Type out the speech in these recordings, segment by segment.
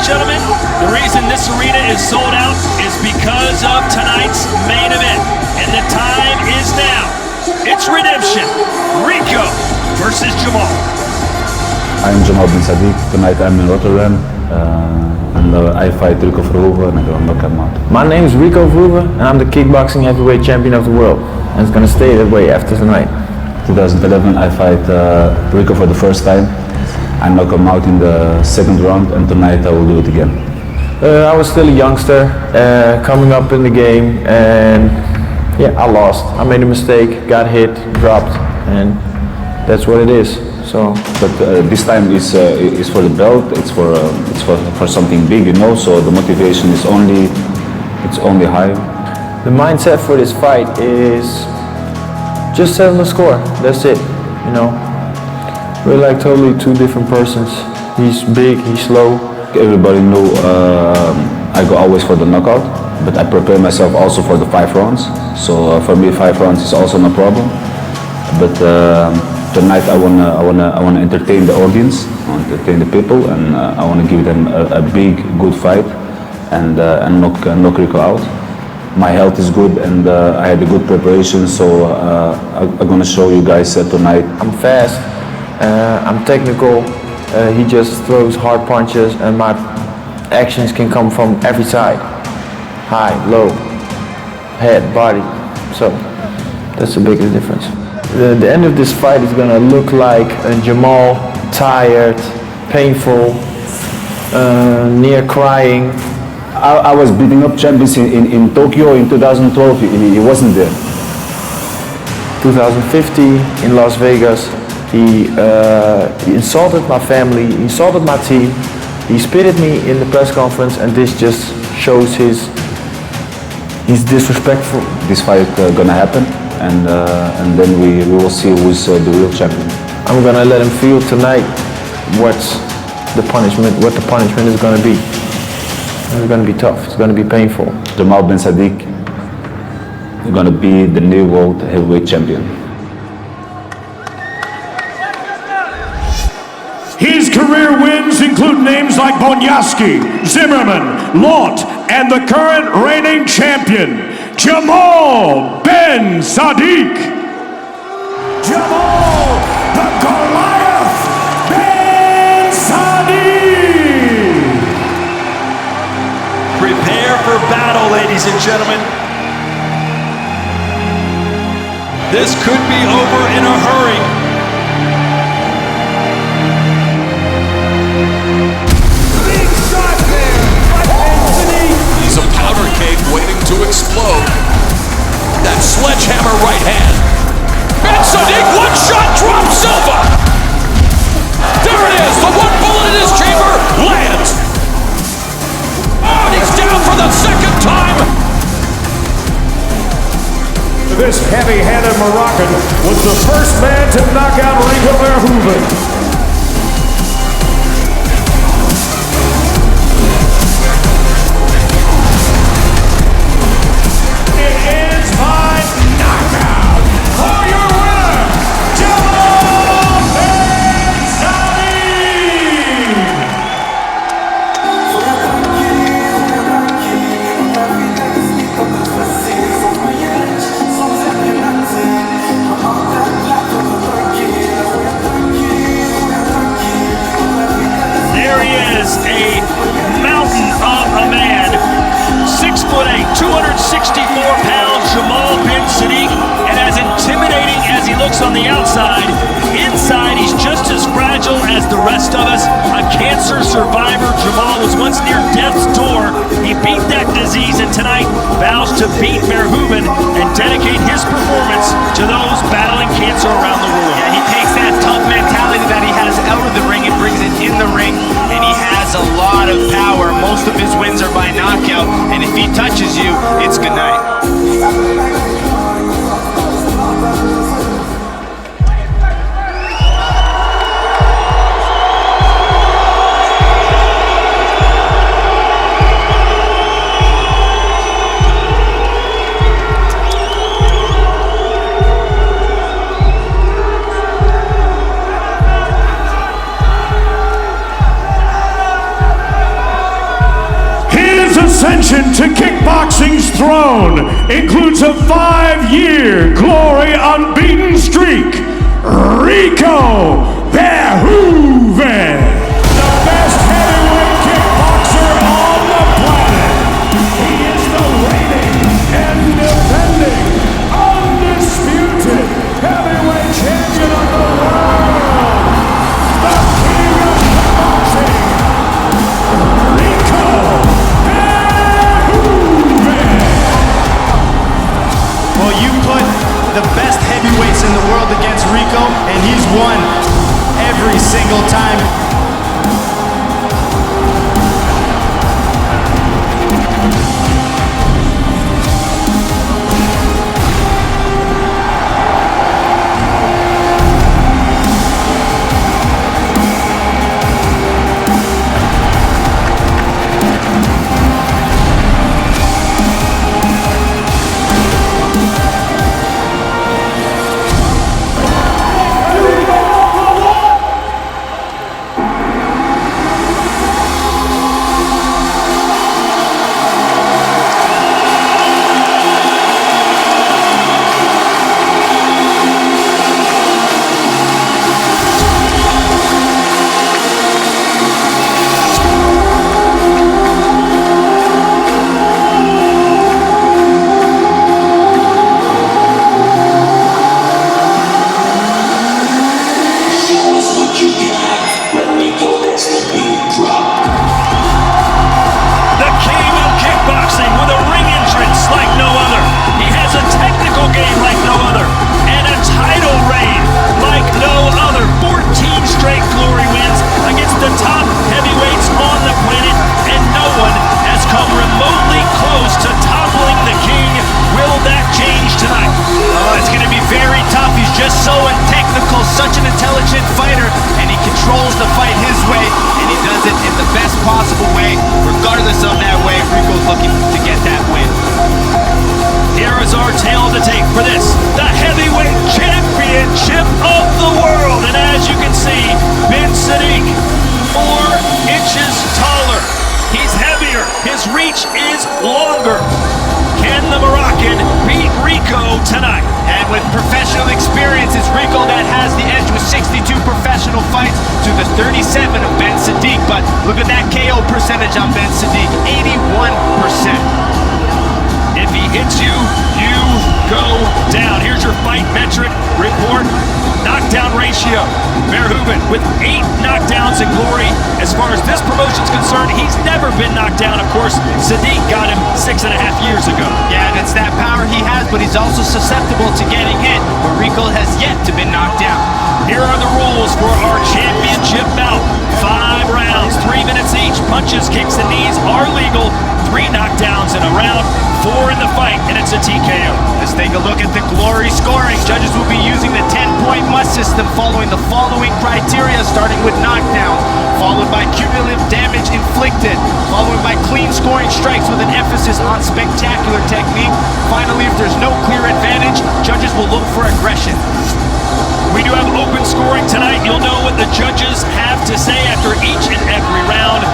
gentlemen, the reason this arena is sold out is because of tonight's main event. And the time is now. It's redemption. Rico versus Jamal. I'm Jamal Ben Saddik. Tonight I'm in Rotterdam. I fight Rico Verhoeven and I'm gonna knock him out. My name is Rico Verhoeven and I'm the kickboxing heavyweight champion of the world. And it's gonna stay that way after tonight. 2011 I fight Rico for the first time. I knock him out in the second round and tonight I will do it again. I was still a youngster, coming up in the game, and yeah, I lost. I made a mistake, got hit, dropped, and that's what it is. So, but this time is for the belt. It's for something big, you know. So the motivation is only high. The mindset for this fight is just settle the score. That's it. You know, we're like totally two different persons. He's big, he's slow. Everybody knew I go always for the knockout, but I prepare myself also for the 5 rounds. So for me, 5 rounds is also no problem. But tonight I wanna entertain the audience, I wanna entertain the people, and I wanna give them a big, good fight and knock Rico out. My health is good and I had a good preparation, so I'm gonna show you guys tonight. I'm fast, I'm technical. He just throws hard punches, and my actions can come from every side. High, low, head, body. So that's the biggest difference. The end of this fight is gonna look like Jamal, tired, painful, near crying. I was beating up champions in Tokyo in 2012. He wasn't there. 2015 in Las Vegas. He insulted my family, he insulted my team, he spit at me in the press conference, and this just shows he's disrespectful. This fight gonna happen, and then we will see who's the real champion. I'm gonna let him feel tonight what the punishment is gonna be. It's gonna be tough, it's gonna be painful. Jamal Ben Saddik is gonna be the new world heavyweight champion. His career wins include names like Bonyaski, Zimmerman, Lott, and the current reigning champion, Jamal Ben Saddik. Jamal, the Goliath Ben Saddik. Prepare for battle, ladies and gentlemen. This could be over in a hurry. He's a powder keg waiting to explode. That sledgehammer right hand. Ben Saddik, one shot, drop Silva. There it is, the one bullet in his chamber lands. Oh, and he's down for the second time. This heavy-handed Moroccan was the first man to knock out Rico Verhoeven. On the outside, inside he's just as fragile as the rest of us. A cancer survivor, Jamal was once near death's door. He beat that disease and tonight vows to beat Verhoeven and dedicate his performance to those battling cancer around the world. Yeah, he takes that tough mentality that he has out of the ring and brings it in the ring, and he has a lot of power. Most of his wins are by knockout, and if he touches you, it's good night. ascension to kickboxing's throne includes a 5-year glory unbeaten streak. Rico Verhoeven, the best heavyweight kickboxer on the planet. He is the reigning and defending undisputed heavyweight champion of the world, the king of kickboxing, Rico Verhoeven. Well, you put the best heavyweights in the world against Rico, and he's won every single time. The king of kickboxing with a ring entrance like no other. He has a technical game like no other. And a title reign like no other. 14 straight glory wins against the top heavyweights on the planet. And no one has come remotely close to toppling the king. Will that change tonight? Oh, it's going to be very tough. He's just so technical, such an intelligent fighter, and he controls the fight his way, and he does it in the best possible way. Regardless of that way, Rico's looking to get that win. Here is our tale of the tape for this, the heavyweight championship of the world. And as you can see, Ben Saddik, 4 inches taller. He's heavier. His reach is longer. Can the Moroccan beat Rico tonight? And with professional experience, it's Rico that has the edge with 62 professional fights to the 37 of Ben Saddik. But look at that KO percentage on Ben Saddik, 81%. If he hits you, you go down. Here's your fight metric report. Knockdown ratio. Verhoeven with 8 knockdowns in glory. As far as this promotion's concerned, he's never been knocked down. Of course, Saddik got him 6.5 years ago. Yeah, and it's that power he has, but he's also susceptible to getting hit, where Rico has yet to be knocked down. Here are the rules for our championship bout. 5 rounds, 3 minutes each. Punches, kicks, and knees are legal. 3 knockdowns in a round, 4 in the fight, and it's a TKO. Let's take a look at the glory scoring. Judges will be using the 10-point must system following the following criteria, starting with knockdowns, followed by cumulative damage inflicted, followed by clean scoring strikes with an emphasis on spectacular technique. Finally, if there's no clear advantage, judges will look for aggression. We do have open scoring tonight. You'll know what the judges have to say after each and every round.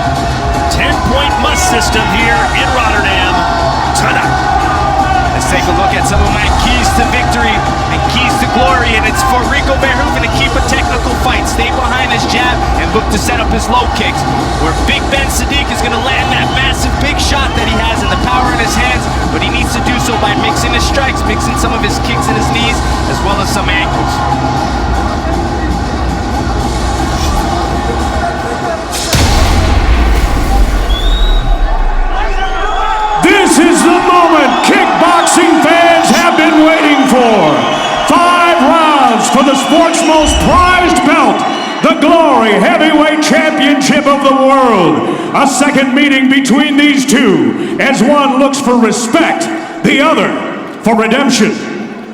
10-point must system here in Rotterdam tonight. Let's take a look at some of my keys to victory and keys to glory, and it's for Rico Verhoeven to keep a technical fight, stay behind his jab, and look to set up his low kicks, where Big Ben Saddik is going to land that massive big shot that he has and the power in his hands, but he needs to do so by mixing his strikes, mixing some of his kicks and his knees, as well as some ankles. This is the moment kickboxing fans have been waiting for. 5 rounds for the sport's most prized belt, the Glory Heavyweight Championship of the world. A second meeting between these two, as one looks for respect, the other for redemption.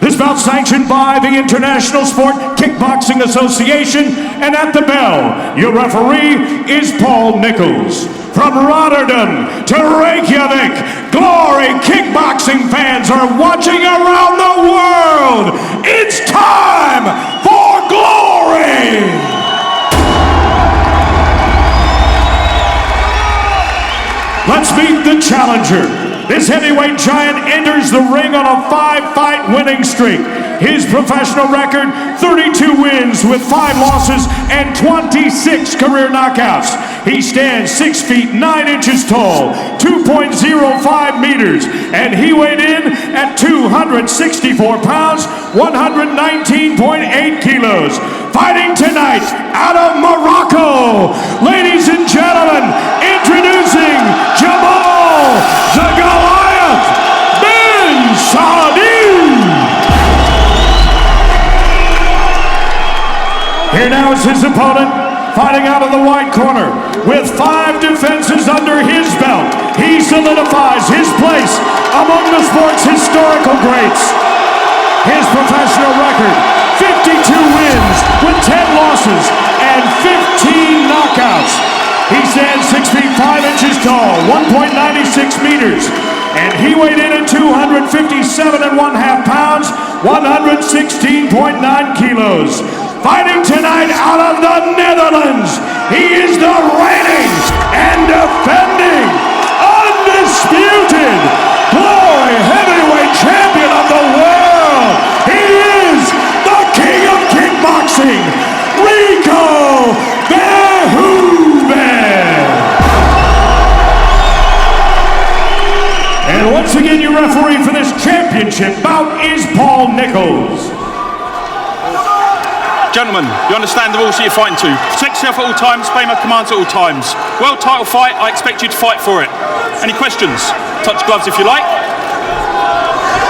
This bout sanctioned by the International Sport Kickboxing Association, and at the bell, your referee is Paul Nichols. From Rotterdam to Reykjavik, Glory kickboxing fans are watching around the world. It's time for Glory! Let's meet the challenger. This heavyweight giant enters the ring on a 5-fight winning streak. His professional record, 32 wins with 5 losses and 26 career knockouts. He stands 6 feet 9 inches tall, 2.05 meters, and he weighed in at 264 pounds, 119.8 kilos. Fighting tonight out of Morocco, ladies and gentlemen, introducing Jamal the Goliath Ben Saddik. Here now is his opponent, fighting out of the white corner. With 5 defenses under his belt, he solidifies his place among the sport's historical greats. His professional record, 52 wins with 10 losses and 15 knockouts. He stands 6 feet 5 inches tall, 1.96 meters, and he weighed in at 257.5 pounds, 116.9 kilos. Fighting tonight out of the Netherlands, he is the reigning and defending, undisputed glory heavyweight champion of the world. He is the king of kickboxing, Rico Verhoeven. And once again, your referee for this championship bout is Paul Nichols. Gentlemen, you understand the rules that you're fighting to. Protect yourself at all times, obey my commands at all times. World title fight, I expect you to fight for it. Any questions? Touch gloves if you like.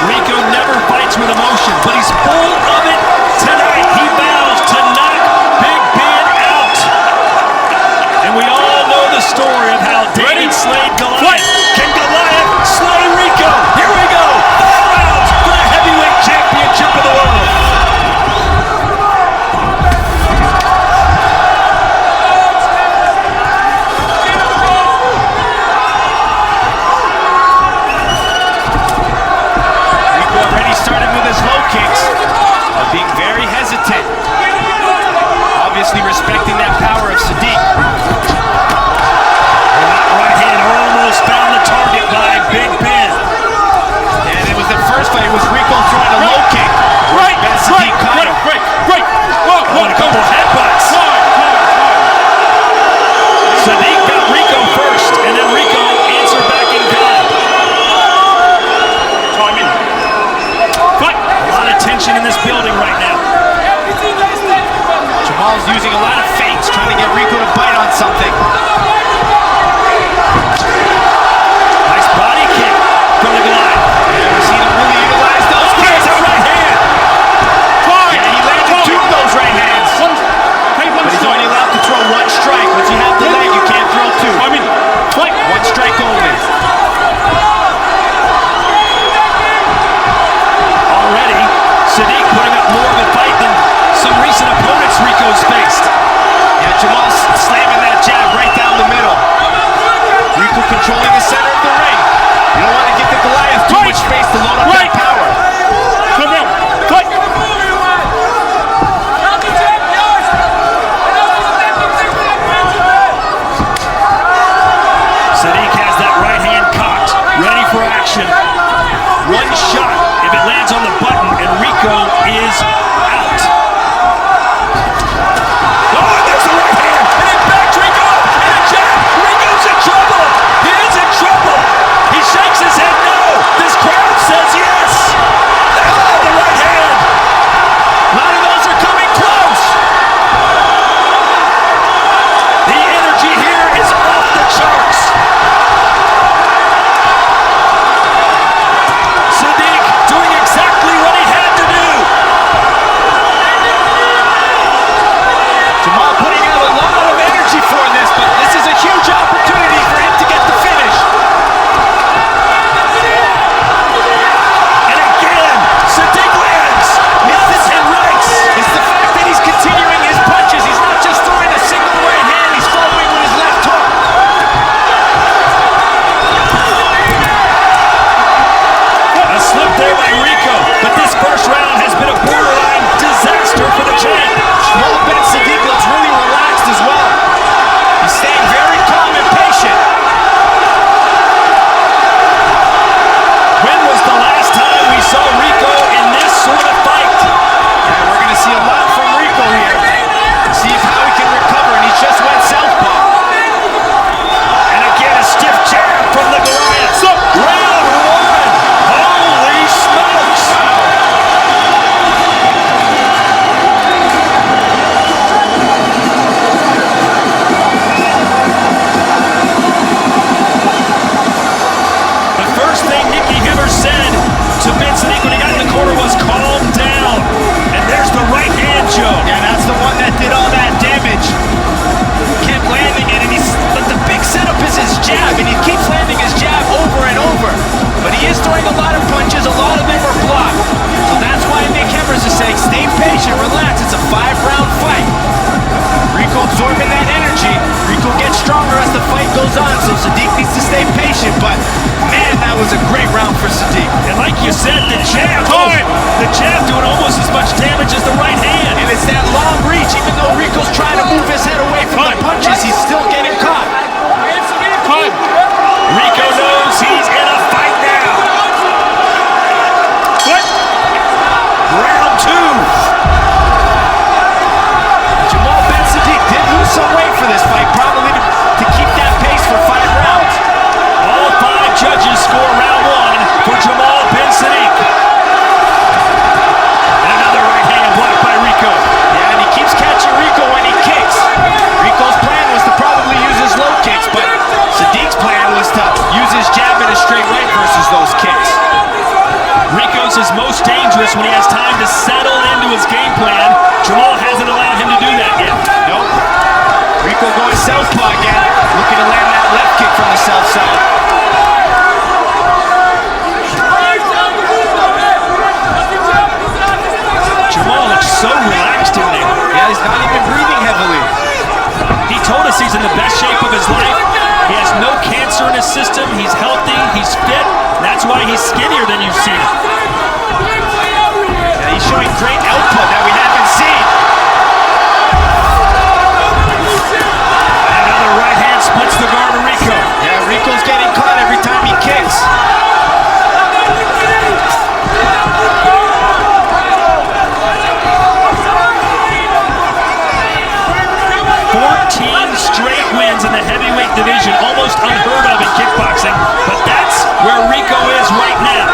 Rico never fights with emotion, but he's full of it tonight. He vows to knock Big Ben out. And we all know the story of how David slayed Goliath. Can Goliath slay Rico? Here we go. 4 rounds for the heavyweight championship of the world. Being very hesitant, obviously respecting that power of Saddik. Right hand almost found the target by Big Ben. And it was the first fight, it was Rico throwing a low kick. Right, Ben Saddik caught him. Right. A couple of headbutts. Saddik got Rico first, and then Rico answered back in kind. Time in. Fight. A lot of tension in this building right now. Jamal's using a lot of feints, trying to get Rico to bite on something. Nice body kick from the Goliath. Never seen him really utilize those kicks. There's a right hand. Yeah, he landed 2 of those right hands. But he's only allowed to throw 1 strike. Once you have the leg, you can't throw 2. I mean, fight. 1 strike only. Already, Saddik putting up more of a fight than some recent opponents Rico's faced. Yeah, Jamal's slamming that jab right down the middle. Rico controlling the center of the ring. You don't want to give the Goliath too much space to load up that power. Come down. Fight. Saddik has that right hand cocked, ready for action. 1 shot, if it lands on the button, and Rico is out. Oh, there's the right hand, and it backs Rico up, and a jab. Rico's in trouble. He is in trouble. He shakes his head no. This crowd says yes. Oh, the right hand. A lot of those are coming close. The energy here is off the charts. Saddik doing exactly what was a great round for Saddik. And like you said, the jab doing almost as much damage as the right hand. And it's that long reach. Even though Rico's trying to move his head away from the punches, he's still getting caught. Rico knows he's in a fight now. Round 2. Jamal Ben Saddik did lose some weight for this fight, probably to keep that pace for 5 rounds. All 5 judges score round 1 for Jamal Ben Saddik. And another right hand blocked by Rico. Yeah, and he keeps catching Rico when he kicks. Rico's plan was to probably use his low kicks, but Saddiq's plan was to use his jab in a straight right versus those kicks. Rico's is most dangerous when he has time to settle into his game plan. Jamal hasn't allowed him to do that yet. Nope. Rico going southpaw again, looking to land that left kick from the south side. Jamal looks so relaxed in there. Yeah, he's not even breathing heavily. He told us he's in the best shape of his life. He has no cancer in his system. He's healthy. He's fit. That's why he's skinnier than you've seen him. Yeah, he's showing great output that we haven't seen. Another right hand splits the guard of Rico. Yeah, Rico's getting caught every time he kicks. 14 straight wins in the heavyweight division, almost unheard of in kickboxing, but that's where Rico is right now.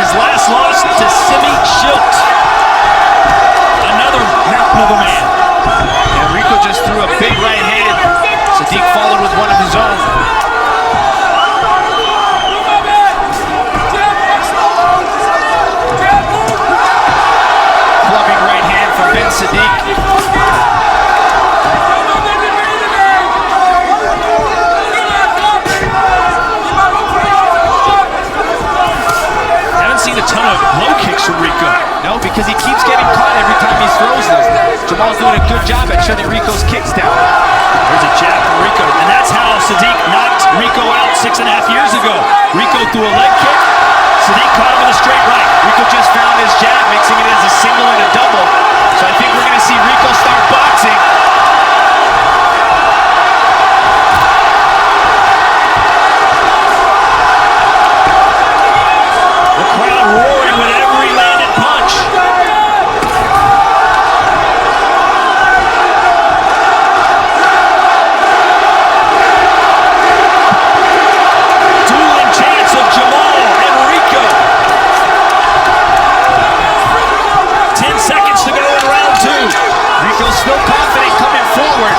His last loss to Simi Schilt. Another mountain of a man. And Rico just threw a big right hand. Saddik followed with one of his own. Clubbing right hand from Ben Saddik. Seen a ton of low kicks from Rico. No, because he keeps getting caught every time he throws them. Jamal's doing a good job at shutting Rico's kicks down. There's a jab from Rico, and that's how Saddik knocked Rico out 6.5 years ago. Rico threw a leg kick, Saddik caught him with a straight right. Rico just found his jab, mixing it as a single and a double. So I think we're going to see Rico start boxing. Crowd roaring with every landed punch. Dueling chants of Jamal and Rico. 10 seconds to go in round 2. Rico's still confident coming forward.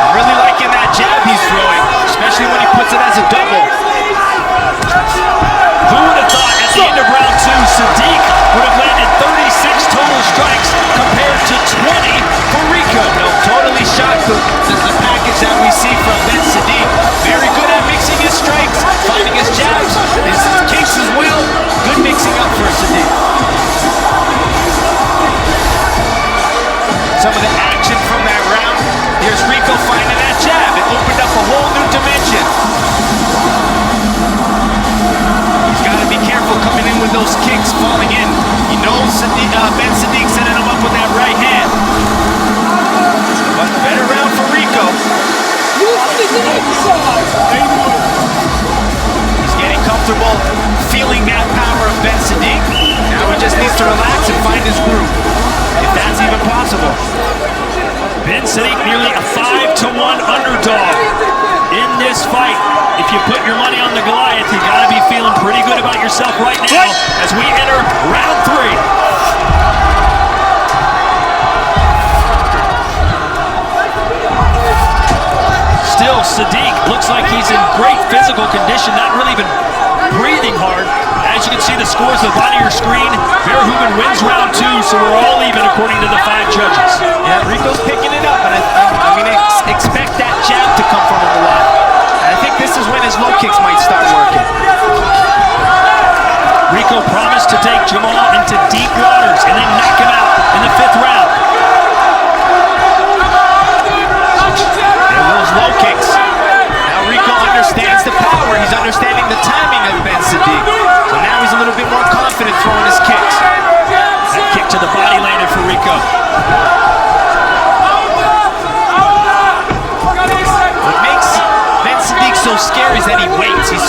I'm really liking that jab he's throwing, especially when he puts it as a double. Who would have thought at the end of round 2, Saddik would have landed 36 total strikes compared to 20 for Rico? No, totally shocked the package that we see from Ben Saddik. Very good at mixing his strikes, finding his jabs, his kicks as well. Good mixing up for Saddik. Some of the action from that round. Here's Rico finding that jab. It opened up a whole new dimension. Be careful coming in with those kicks, falling in. He knows Ben Saddik setting him up with that right hand. But better round for Rico. He's getting comfortable, feeling that power of Ben Saddik. Now he just needs to relax and find his groove, if that's even possible. Ben Saddik nearly a 5-1 underdog in this fight. If you put your money on the Goliath, you gotta be feeling pretty good about yourself right now as we enter round 3. Still, Saddik looks like he's in great physical condition, not really even breathing hard. As you can see the scores at the bottom of your screen, Verhoeven wins round 2, so we're all even according to the 5 judges. Yeah, Rico's picking it up, and I mean, expect that jab to come from him a lot. And I think this is when his low kicks might start working. Rico promised to take Jamal into deep waters and then knock him out in the 5th round. And those low kicks. Now Rico understands the power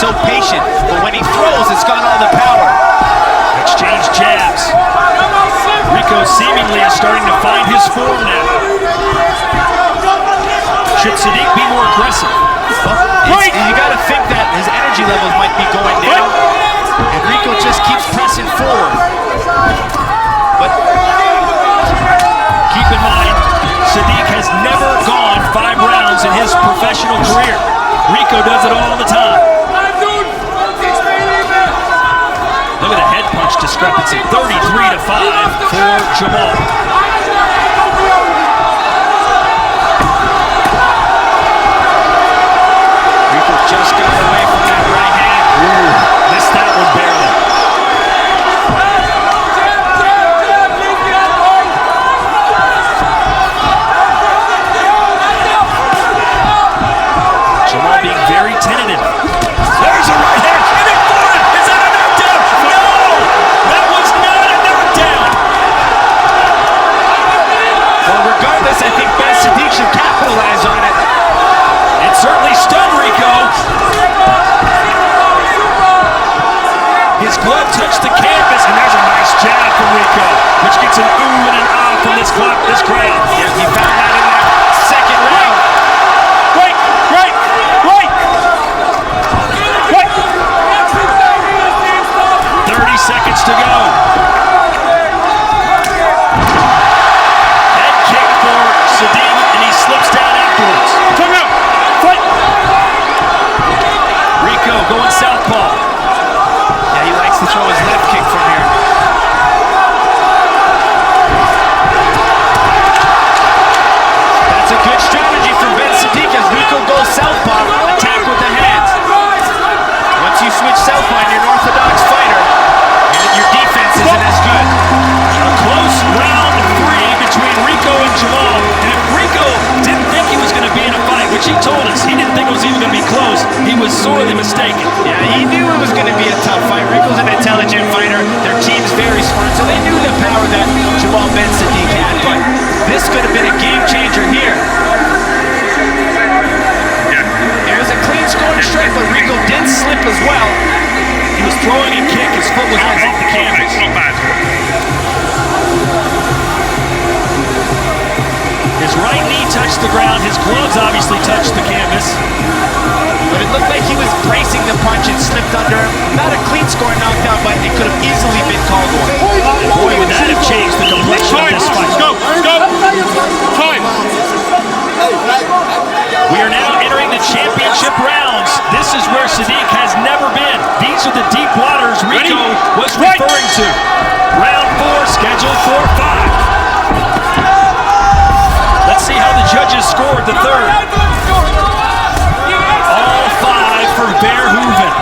so patient, but when he throws, it's got all the power. Exchange jabs. Rico seemingly is starting to find his form now. Should Saddik be more aggressive? You got to think that his energy levels might be going down, and Rico just keeps pressing forward. But keep in mind, Saddik has never gone 5 rounds in his professional career. Rico does it all the time. Look at the head punch discrepancy, 33-5 for Jamal. Rico just got away from that right hand. Missed that one barely. Jamal being very tentative. There's a right hand. Aiming for it. Is that a knockdown? No! That was not a knockdown. Well, regardless, I think Ben Saddik should capitalize on it. It certainly stunned Rico. His glove touched the canvas, and there's a nice jab from Rico, which gets an ooh and an ah from this crowd. Yeah, he found that in that second round. Right. 30 seconds to go. Head kick for Saddik, and he slips down afterwards. Come out. Fight. Rico going southpaw. Yeah, he likes to throw his left kick from here. That's a good strategy from Ben Saddik as Rico goes southpaw, attack with the hands. Once you switch southpaw and you're an orthodox fighter, your defense isn't as good. A close round 3 between Rico and Jamal. And if Rico didn't think he was going to be in a fight, which he told us, he didn't think it was even going to be close, he was sorely mistaken. Yeah, he knew it was going to be a tough fight. Rico's an intelligent fighter. Their team's very smart, so they knew the power that Jamal Ben Saddik had. But this could have been a game changer here. It was a clean scoring strike, but Rico did slip as well. He was throwing a kick, his foot was off the canvas. Not bad. His right knee touched the ground, his gloves obviously touched the canvas. But it looked like he was bracing the punch and slipped under. Not a clean score knockdown, but it could have easily been called one. Boy, would that have changed the complexion of this fight. Go. Time. We are now entering the championship rounds. This is where Saddik has never been. These are the deep waters Rico was referring to. Round 4 scheduled for 5. Let's see how the judges scored the third. All 5 for Verhoeven.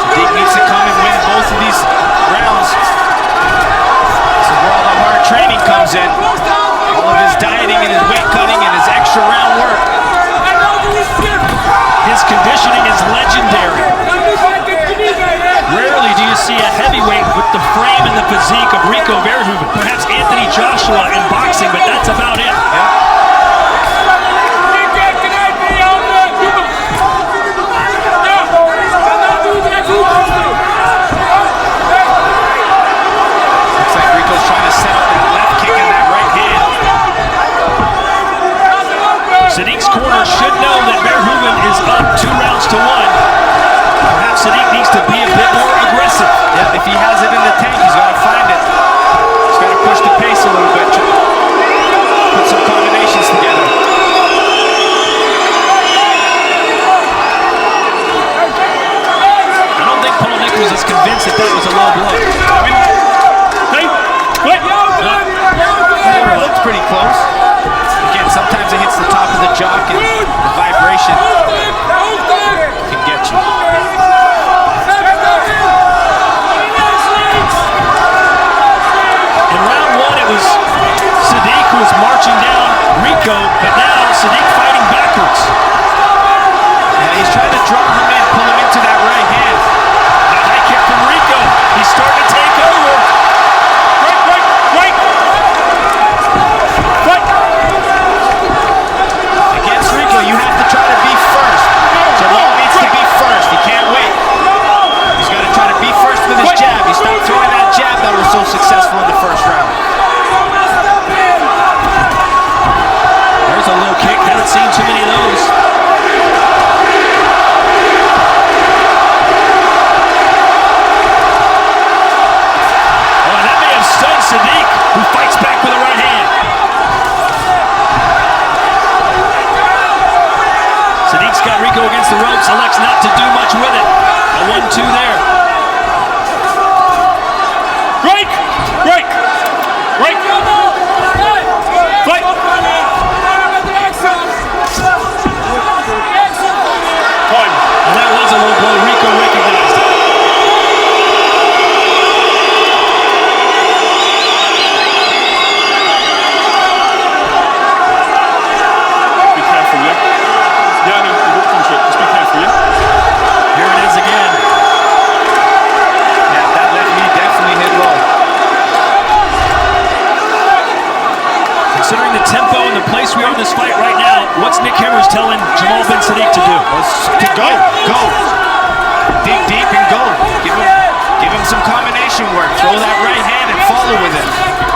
Saddik needs to come and win both of these rounds. This is where all the hard training comes in. All of his dieting and his weight cutting and his extra round work. His conditioning is legendary. Rarely do you see a heavyweight with the frame and the physique of Rico Verhoeven. Perhaps Anthony Joshua in boxing, but that's about it. Looks like Rico's trying to set up that left kick and that right hand. Saddick's corner should know that Verhoeven is up 2 rounds to 1. Perhaps Saddik needs to be a bit more aggressive. Yeah, if he has it in the tank, he's got to find it. He's got to push the pace a little bit. Put some combinations together. I don't think Paul Nichols is convinced that that was a low blow. It looked pretty close. Again, sometimes it hits the top of the jock and the vibration can get you. In round 1, it was Saddik who was marching down Rico, but now Saddik fighting backwards. And he's trying to draw him in, pull him into that right hand. A high kick from Rico. He's starting to take over. Right. Considering the tempo and the place we are in this fight right now, what's Nick Hammers telling Jamal Ben Saddik to do? To go. Dig deep and go. Give him some combination work. Throw that right hand and follow with it.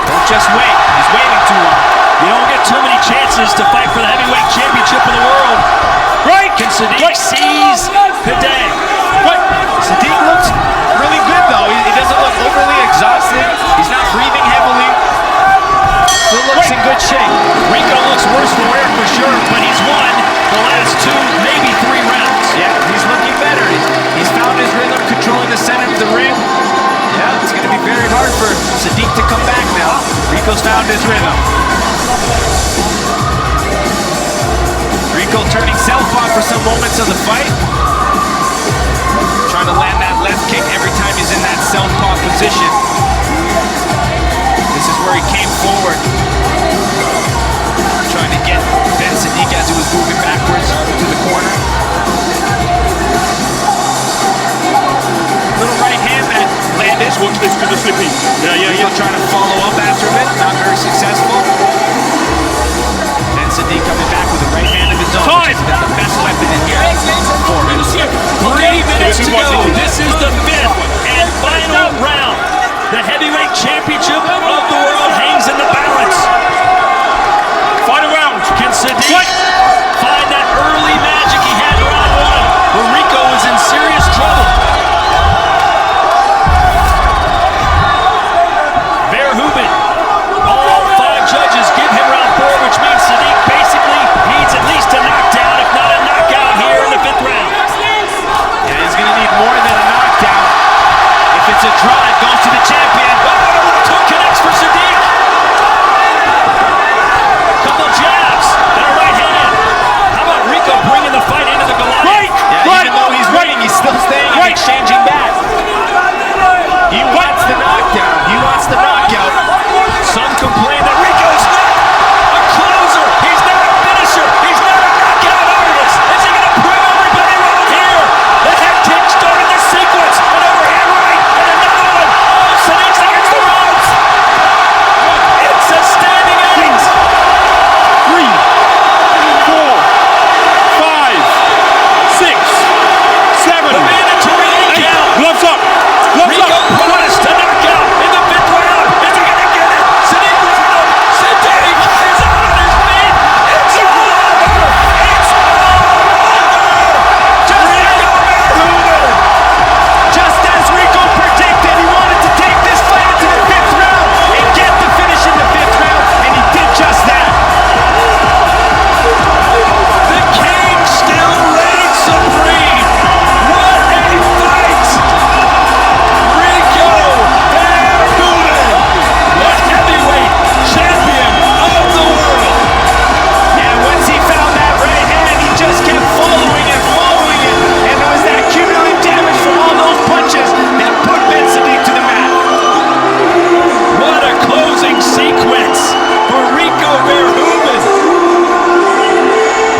Don't just wait. He's waiting too long. You don't get too many chances to fight for the heavyweight championship in the world. Right. Can Saddik seize the day? Right. Saddik looks really good though. He doesn't look overly exhausted. He's not breathing heavily. Still looks in good shape. Rico looks worse for wear for sure, but he's won the last 2, maybe 3 rounds. Yeah, he's looking better. He's found his rhythm, controlling the center of the ring. Yeah, it's going to be very hard for Saddik to come back now. Rico's found his rhythm. Rico turning southpaw for some moments of the fight. Trying to land that left kick every time he's in that southpaw position. This is where he came forward. Trying to get Ben Saddik as he was moving backwards to the corner. Little right hand that landed. Watch this because they're slipping. Rico trying to follow up after it, not very successful. Ben Saddik coming back with a right hand of his own. Time! He's got the best weapon in here for him. 3 minutes to go. This is the 5th and final round. The heavyweight championship of the world hangs in the balance. Final round. Can Saddik find that early magic he had in round 1, where Rico was in serious trouble? Verhoeven, all 5 judges give him round 4, which means Saddik basically needs at least a knockdown, if not a knockout here in the 5th round. Yeah, he's going to need more than a knockdown. If it's a draw, it goes to the champion. Two connects for Saddik. Couple jabs and a right hand. How about Rico bringing the fight into the Goliath? Yeah, even though he's winning, he's still staying and exchanging back. He wants the knockdown. He wants the knockout. Some complain that Rico's not a closer. He's not a finisher. He's not a knockout artist. Is he going to prove everybody wrong here? The head kick started the sequence. An overhand right and another one. Oh, Saddick's against the ropes. It's a standing eight. 3, 4, 5, 6, 7. The mandatory 8 count. Gloves up. Gloves Rico up. promised a knockout in the 5th round. Is he going to get it? Saddik with him. Saddik is on his feet. It's all over. It's all over. Rico Verhoeven. Just as Rico predicted, he wanted to take this fight into the 5th round and get the finish in the 5th round, and he did just that. The king still reigns supreme. What a fight. Rico Verhoeven, the heavyweight champion of the world. And once he found that right hand, he just kept following it, and there was that cumulative damage from all those punches that put Ben Saddik to the mat. What a closing sequence for Rico Verhoeven.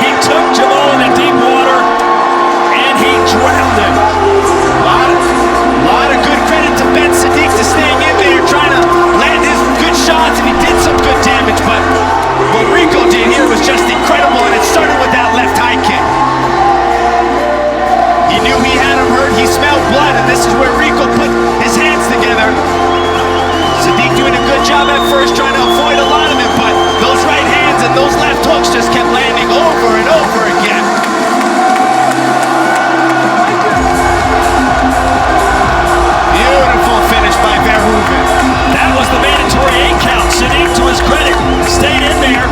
He took Jamal into deep water and he drowned him. Lot of good credit to Ben Saddik to staying in there, trying to land his good shots, and he did some good damage, but what Rico did here was just incredible, and it started with that left high kick. He knew he had him hurt, he smelled blood, and this is where Rico put his hands together. Saddik doing a good job at first, trying to avoid a lot of it, but those right hands and those left hooks just kept landing over and over again. Beautiful finish by Verhoeven. That was the mandatory 8 count. Saddik, to his credit, stayed in there,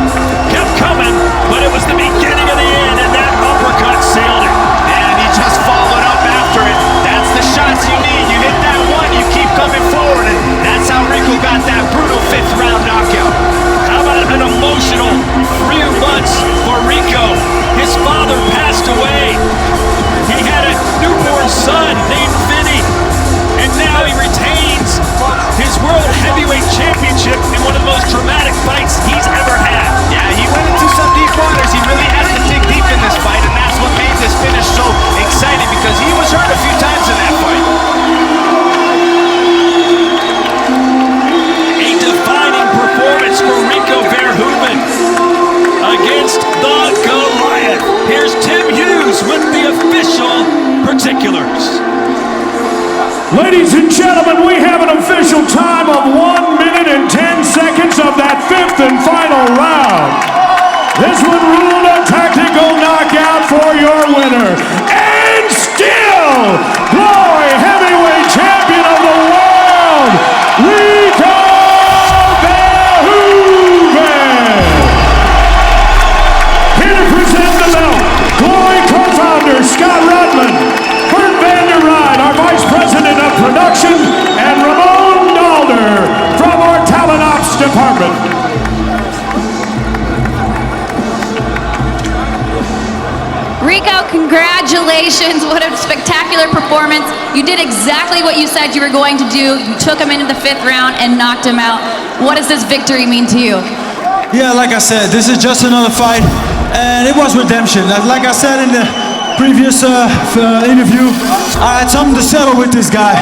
kept coming, but it was the beginning of the end, and that uppercut sealed it. And he just followed up after it. That's the shots you need. You hit that one, you keep coming forward, and that's how Rico got that brutal 5th round knockout. How about an emotional 3 months for Rico? His father passed away. He had a newborn son named Vinny, and now he retains his World Heavyweight Championship in one of the most dramatic fights he's ever had. Yeah, he went into some deep waters. He really had to dig deep in this fight, and that's what made this finish so exciting, because he was hurt a few times in that fight. A defining performance for Rico Verhoeven. Ladies and gentlemen, we have an official time of 1 minute and 10 seconds of that fifth and final round. This one ruled a tactical knockout for your winner. And still, Glory Heavyweight Champion of the World, Rico Verhoeven. Here to present the belt, Glory co-founder Scott Rodman, Bert Vanderride, our Vice President of Production, and Ramon Dalder from our Talent Ops Department. Rico, congratulations. What a spectacular performance. You did exactly what you said you were going to do. You took him into the fifth round and knocked him out. What does this victory mean to you? Yeah, like I said, this is just another fight, and it was redemption. Like I said in the previous interview, I had something to settle with this guy,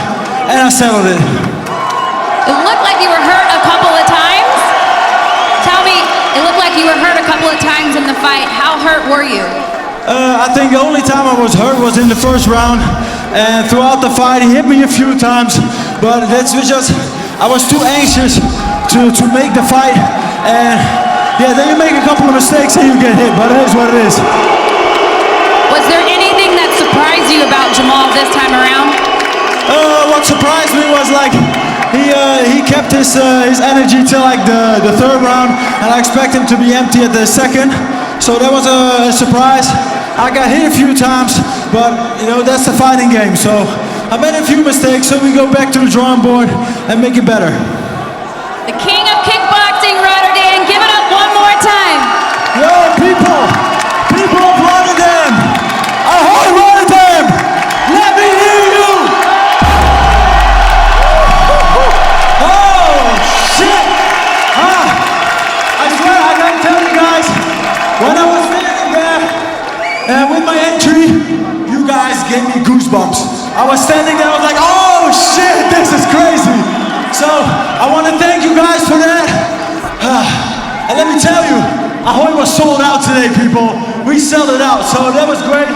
and I settled it. It looked like you were hurt a couple of times. Tell me, it looked like you were hurt a couple of times in the fight. How hurt were you? I think the only time I was hurt was in the first round, and throughout the fight he hit me a few times, but that's just, I was too anxious to make the fight, and yeah, then you make a couple of mistakes and you get hit, but it is what it is. Was there anything that surprised you about Jamal this time around? What surprised me was like he kept his energy till like the third round, and I expect him to be empty at the second, so that was a surprise. I got hit a few times, but you know, that's the fighting game, so I made a few mistakes, so we go back to the drawing board and make it better. The king of kickboxing, Rotterdam, give it up one more time. Yo, people of Rotterdam, ahoy Rotterdam, let me hear you. Oh shit, I swear I gotta tell you guys, when I was standing there and with my entry, you guys gave me goosebumps. I was standing there, I was like, oh shit, this is crazy. So I want to thank you guys for that. And let me tell you, Ahoy was sold out today, people. We sold it out, so that was great.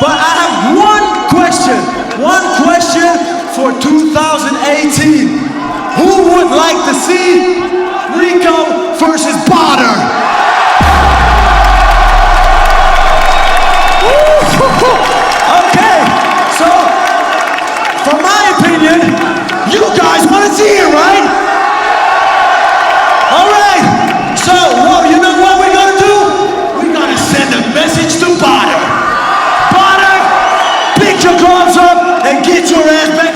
But I have one question for 2018. Who would like to see Rico versus Badr? Okay, so from my opinion, you guys want to see it, right? All right, so you know what we're gonna do? We're gonna send a message to Badr. Badr, pick your gloves up and get your ass back